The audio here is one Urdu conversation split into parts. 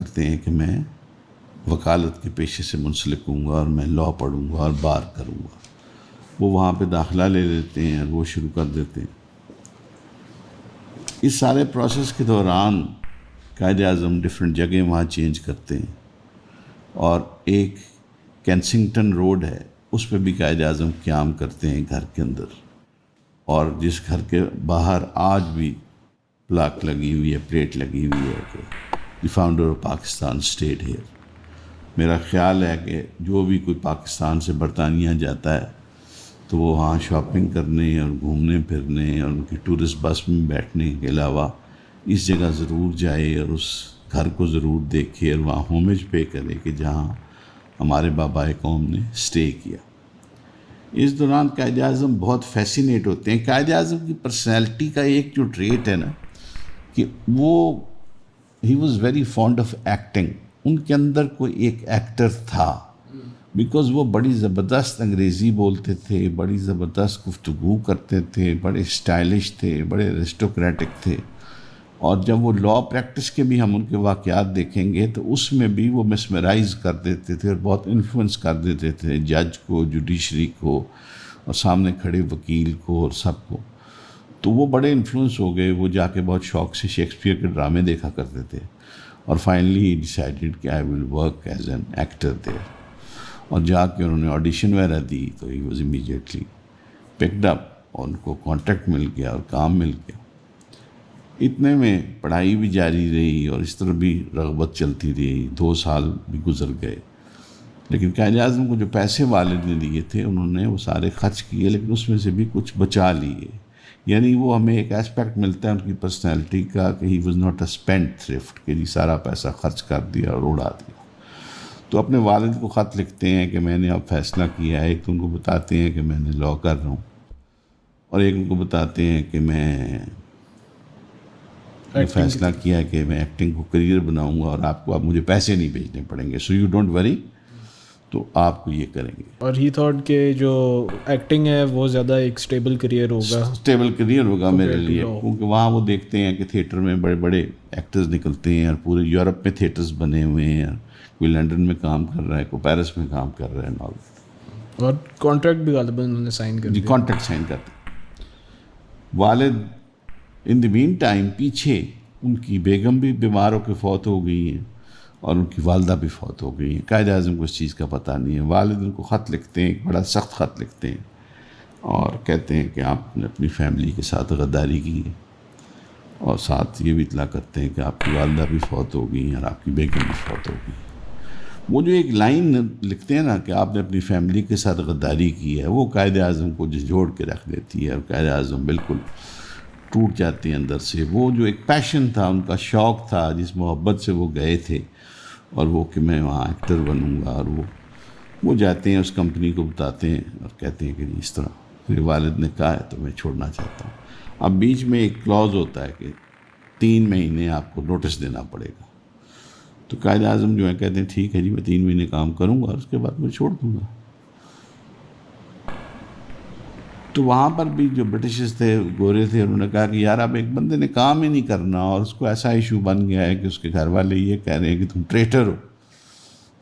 کرتے ہیں کہ میں وکالت کے پیشے سے منسلک ہوں گا اور میں لاء پڑھوں گا اور بار کروں گا. وہ وہاں پہ داخلہ لے لیتے ہیں اور وہ شروع کر دیتے ہیں. اس سارے پروسیس کے دوران قائد اعظم ڈفرینٹ جگہ وہاں چینج کرتے ہیں، اور ایک کینسنگٹن روڈ ہے اس پہ بھی قائد اعظم قیام کرتے ہیں گھر کے اندر، اور جس گھر کے باہر آج بھی پلاک لگی ہوئی ہے، پلیٹ لگی ہوئی ہے کہ the founder of Pakistan stayed here. میرا خیال ہے کہ جو بھی کوئی پاکستان سے برطانیہ جاتا ہے تو وہ وہاں شاپنگ کرنے اور گھومنے پھرنے اور ان کی ٹورسٹ بس میں بیٹھنے کے علاوہ اس جگہ ضرور جائے اور اس گھر کو ضرور دیکھے اور وہاں ہومیج پے کرے کہ جہاں ہمارے بابائے قوم نے اسٹے کیا. اس دوران قائد اعظم بہت فیسینیٹ ہوتے ہیں. قائد اعظم کی پرسنالٹی کا ایک جو ٹریٹ ہے نا کہ وہ he was very fond of acting. ان کے اندر کوئی ایک ایکٹر تھا، بیکاز وہ بڑی زبردست انگریزی بولتے تھے، بڑی زبردست گفتگو کرتے تھے، بڑے اسٹائلش تھے، بڑے ایرسٹوکریٹک تھے. اور جب وہ لاء پریکٹس کے بھی ہم ان کے واقعات دیکھیں گے تو اس میں بھی وہ مسمرائز کر دیتے تھے اور بہت انفلوئنس کر دیتے تھے جج کو، جوڈیشری کو، اور سامنے کھڑے وکیل کو اور سب کو. تو وہ بڑے انفلوئنس ہو گئے. وہ جا کے بہت شوق سے شیکسپیئر کے ڈرامے دیکھا کرتے تھے، اور فائنلی ہی ڈیسائیڈڈ کہ I will work as an actor there. اور جا کے انہوں نے آڈیشن وغیرہ دی تو he was immediately picked up, اور ان کو کانٹریکٹ مل گیا اور کام مل گیا. اتنے میں پڑھائی بھی جاری رہی اور اس طرح بھی رغبت چلتی رہی. 2 سال بھی گزر گئے، لیکن قائد اعظم کو جو پیسے والد نے دیے تھے انہوں نے وہ سارے خرچ کیے، لیکن اس میں سے بھی کچھ بچا لیے. یعنی وہ ہمیں ایک اسپیکٹ ملتا ہے ان کی پرسنالٹی کا کہ he was not a spend thrift, کہ جی سارا پیسہ خرچ کر دیا اور اڑا دیا. تو اپنے والد کو خط لکھتے ہیں کہ میں نے اب فیصلہ کیا ہے. ایک تو ان کو بتاتے ہیں کہ میں نے لاء کر رہا ہوں، اور ایک ان کو بتاتے ہیں کہ میں فیصلہ کیا ہے کہ میں ایکٹنگ کو کریئر بناؤں گا، اور آپ کو اب مجھے پیسے نہیں بھیجنے پڑیں گے، سو یو ڈونٹ وری، تو آپ کو یہ کریں گے. اور ہی تھاٹ کہ جو ایکٹنگ ہے وہ زیادہ ایک اسٹیبل کریئر ہوگا، اسٹیبل کریئر ہوگا میرے لیے، کیونکہ وہاں وہ دیکھتے ہیں کہ تھیٹر میں بڑے بڑے ایکٹرز نکلتے ہیں، اور پورے یورپ میں تھیٹرز بنے ہوئے ہیں. کوئی لنڈن میں کام کر رہا ہے، کوئی پیرس میں کام کر رہا ہے، اور کانٹریکٹ بھی غالباً انہوں نے سائن کر دیا. جی کانٹریکٹ سائن کرتے. والد ان دی مین ٹائم پیچھے ان کی بیگم بھی بیمار ہو کے فوت ہو گئی ہیں، اور ان کی والدہ بھی فوت ہو گئی ہیں. قائد اعظم کو اس چیز کا پتہ نہیں ہے. والد ان کو خط لکھتے ہیں، ایک بڑا سخت خط لکھتے ہیں، اور کہتے ہیں کہ آپ نے اپنی فیملی کے ساتھ غداری کی ہے، اور ساتھ یہ بھی اطلاع کرتے ہیں کہ آپ کی والدہ بھی فوت ہو گئی ہیں اور آپ کی بیگم بھی فوت ہو گئی. وہ جو ایک لائن لکھتے ہیں نا کہ آپ نے اپنی فیملی کے ساتھ غداری کی ہے، وہ قائد اعظم کو جھنجھوڑ کے رکھ دیتی ہے، اور قائد اعظم بالکل ٹوٹ جاتے ہیں اندر سے. وہ جو ایک پیشن تھا، ان کا شوق تھا، جس محبت سے وہ گئے تھے، اور وہ کہ میں وہاں ایکٹر بنوں گا، اور وہ جاتے ہیں اس کمپنی کو بتاتے ہیں اور کہتے ہیں کہ اس طرح میرے والد نے کہا ہے تو میں چھوڑنا چاہتا ہوں. اب بیچ میں ایک کلوز ہوتا ہے کہ 3 مہینے آپ کو نوٹس دینا پڑے گا. تو قائد اعظم جو ہے کہتے ہیں ٹھیک ہے جی، میں 3 مہینے کام کروں گا اور اس کے بعد میں چھوڑ دوں گا. تو وہاں پر بھی جو برٹشز تھے، گورے تھے، انہوں نے کہا کہ یار اب ایک بندے نے کام ہی نہیں کرنا، اور اس کو ایسا ایشو بن گیا ہے کہ اس کے گھر والے یہ کہہ رہے ہیں کہ تم ٹریٹر ہو،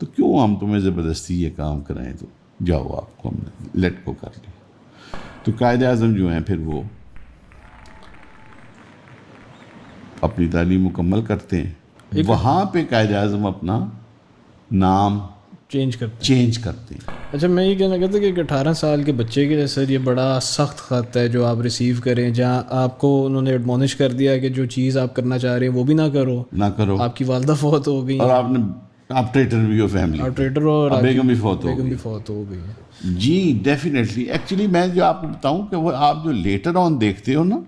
تو کیوں ہم تمہیں زبردستی یہ کام کرائیں، تو جاؤ آپ کو ہم نے لیٹ کو کر لیا. تو قائد اعظم جو ہیں پھر وہ اپنی تعلیم مکمل کرتے ہیں. وہاں پہ قائد اعظم اپنا نام چینج کرتے ہیں. اچھا، میں یہ کہنا چاہتا کہ ایک 18 سال کے بچے کے لیے سر یہ بڑا سخت خط ہے جو آپ ریسیو کریں، جہاں آپ کو انہوں نے ایڈمونش کر دیا کہ جو چیز آپ کرنا چاہ رہے ہیں وہ بھی نہ کرو. آپ کی والدہ فوت ہو گئی، اور آپ ٹریٹر بھی ہو، فیملی آپ ٹریٹر ہو، اور بیگم بھی فوت ہو گئی. جی ڈیفینیٹلی. ایکچولی میں جو آپ کو بتاؤں کہ وہ آپ جو لیٹر آن دیکھتے ہو نا،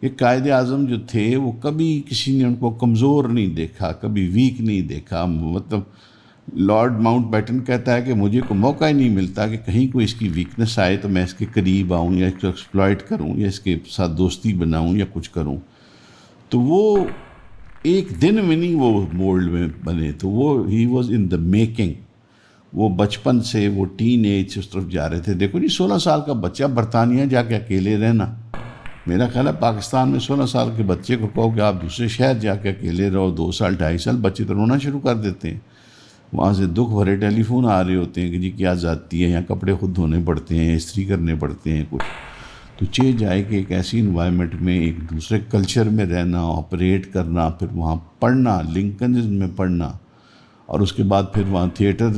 یہ قائد اعظم جو تھے وہ کبھی کسی نے ان کو کمزور نہیں دیکھا، کبھی ویک نہیں دیکھا. مطلب لارڈ ماؤنٹ بیٹن کہتا ہے کہ مجھے کوئی موقع ہی نہیں ملتا کہ کہیں کوئی اس کی ویکنس آئے تو میں اس کے قریب آؤں یا اس کو ایکسپلائٹ کروں یا اس کے ساتھ دوستی بناؤں یا کچھ کروں. تو وہ ایک دن میں نہیں وہ مولڈ میں بنے، تو وہ he was in the making. وہ بچپن سے وہ ٹین ایج اس طرف جا رہے تھے. دیکھو جی 16 سال کا بچہ برطانیہ جا کے اکیلے رہنا، میرا خیال ہے پاکستان میں 16 سال کے بچے کو کہو کہ آپ دوسرے شہر جا کے اکیلے رہو 2 سال 2.5 سال، بچے تو رونا شروع کر دیتے ہیں. وہاں سے دکھ بھرے ٹیلی فون آ رہے ہوتے ہیں کہ جی کیا زیادتی ہے، یا کپڑے خود دھونے پڑتے ہیں، استری کرنے پڑتے ہیں کچھ. تو چاہیے جائے کہ ایک ایسی انوائرمنٹ میں ایک دوسرے کلچر میں رہنا، آپریٹ کرنا، پھر وہاں پڑھنا، لنکنز میں پڑھنا، اور اس کے بعد پھر وہاں تھیٹر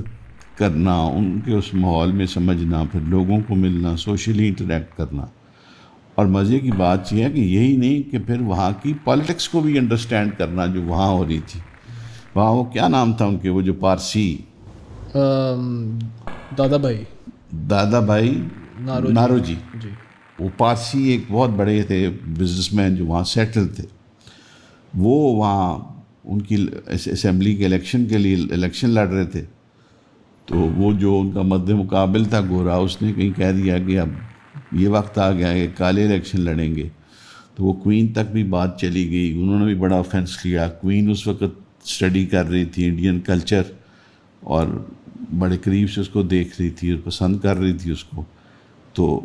کرنا، ان کے اس ماحول میں سمجھنا، پھر لوگوں کو ملنا، سوشلی انٹریکٹ کرنا. اور مزے کی بات یہ ہے کہ یہی نہیں کہ پھر وہاں کی پالیٹکس کو بھی انڈرسٹینڈ کرنا جو وہاں ہو رہی تھی. وہاں وہ کیا نام تھا ان کے، وہ جو پارسی دادا بھائی ناروجی، وہ پارسی ایک بہت بڑے تھے بزنس مین جو وہاں سیٹل تھے. وہ وہاں ان کی اسمبلی کے الیکشن کے لیے الیکشن لڑ رہے تھے. تو وہ جو ان کا مد مقابل تھا گورا، اس نے کہیں کہہ دیا کہ اب یہ وقت آ گیا ہے کہ کالے الیکشن لڑیں گے. تو وہ کوئین تک بھی بات چلی گئی، انہوں نے بھی بڑا آفینس لیا. کوئین اس وقت اسٹڈی کر رہی تھی انڈین کلچر، اور بڑے قریب سے اس کو دیکھ رہی تھی اور پسند کر رہی تھی اس کو. تو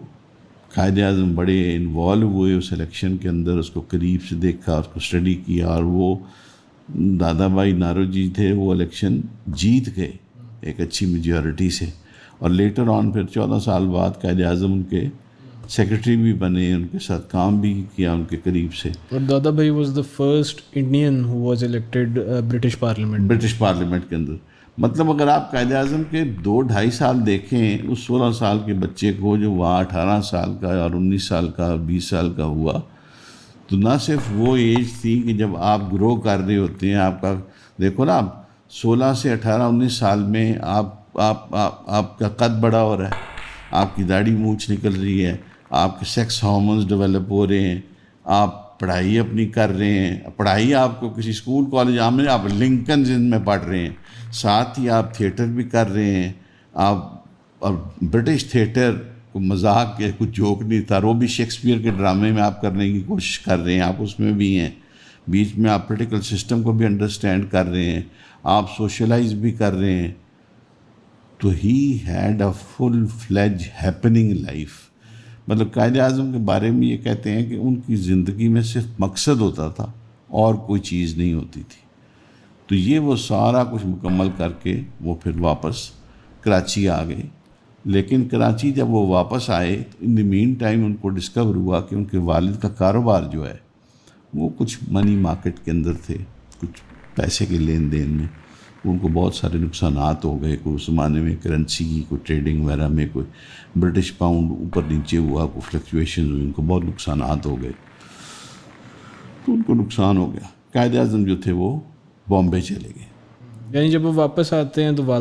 قائد اعظم بڑے انوالو ہوئے اس الیکشن کے اندر، اس کو قریب سے دیکھا، اس کو اسٹڈی کیا، اور وہ دادا بھائی ناروجی تھے، وہ الیکشن جیت گئے ایک اچھی میجورٹی سے. اور لیٹر آن پھر 14 سال بعد قائد اعظم ان کے سیکرٹری بھی بنے، ان کے ساتھ کام بھی کیا ان کے قریب سے. اور دادا بھائی was the first Indian who was elected British parliament کے اندر. مطلب اگر آپ قائد اعظم کے 2-2.5 سال دیکھیں اس 16 سال کے بچے کو جو وہاں 18 سال کا اور 19 سال کا اور 20 سال کا ہوا، تو نہ صرف وہ ایج تھی کہ جب آپ گرو کر رہے ہوتے ہیں، آپ کا دیکھو نا، آپ 16 سے 18-19 سال میں آپ کا قد بڑا ہو رہا ہے، آپ کی داڑھی مونچھ نکل رہی ہے، آپ کے سیکس ہارمونز ڈیولپ ہو رہے ہیں، آپ پڑھائی اپنی کر رہے ہیں. پڑھائی آپ کو کسی اسکول کالج میں آپ لنکنز میں پڑھ رہے ہیں، ساتھ ہی آپ تھیٹر بھی کر رہے ہیں. آپ اور برٹش تھیٹر کو مذاق کے کچھ جوک نہیں تھا، وہ بھی شیکسپیئر کے ڈرامے میں آپ کرنے کی کوشش کر رہے ہیں، آپ اس میں بھی ہیں. بیچ میں آپ پولیٹیکل سسٹم کو بھی انڈرسٹینڈ کر رہے ہیں، آپ سوشلائز بھی کر رہے ہیں. تو he had a full fledged happening life. مطلب قائد اعظم کے بارے میں یہ کہتے ہیں کہ ان کی زندگی میں صرف مقصد ہوتا تھا اور کوئی چیز نہیں ہوتی تھی. تو یہ وہ سارا کچھ مکمل کر کے وہ پھر واپس کراچی آ گئے. لیکن کراچی جب وہ واپس آئے تو ان دی مین ٹائم ان کو ڈسکور ہوا کہ ان کے والد کا کاروبار جو ہے وہ کچھ منی مارکیٹ کے اندر تھے، کچھ پیسے کے لین دین میں ان کو بہت سارے نقصانات ہو گئے. کوئی اس زمانے میں کرنسی کی کوئی ٹریڈنگ وغیرہ میں کوئی برٹش پاؤنڈ اوپر نیچے ہوا، کوئی فلکچویشن ہوئی، ان کو بہت نقصانات ہو گئے. تو ان کو نقصان ہو گیا. قائد اعظم جو تھے وہ بامبے چلے گئے. یعنی جب وہ واپس آتے ہیں تو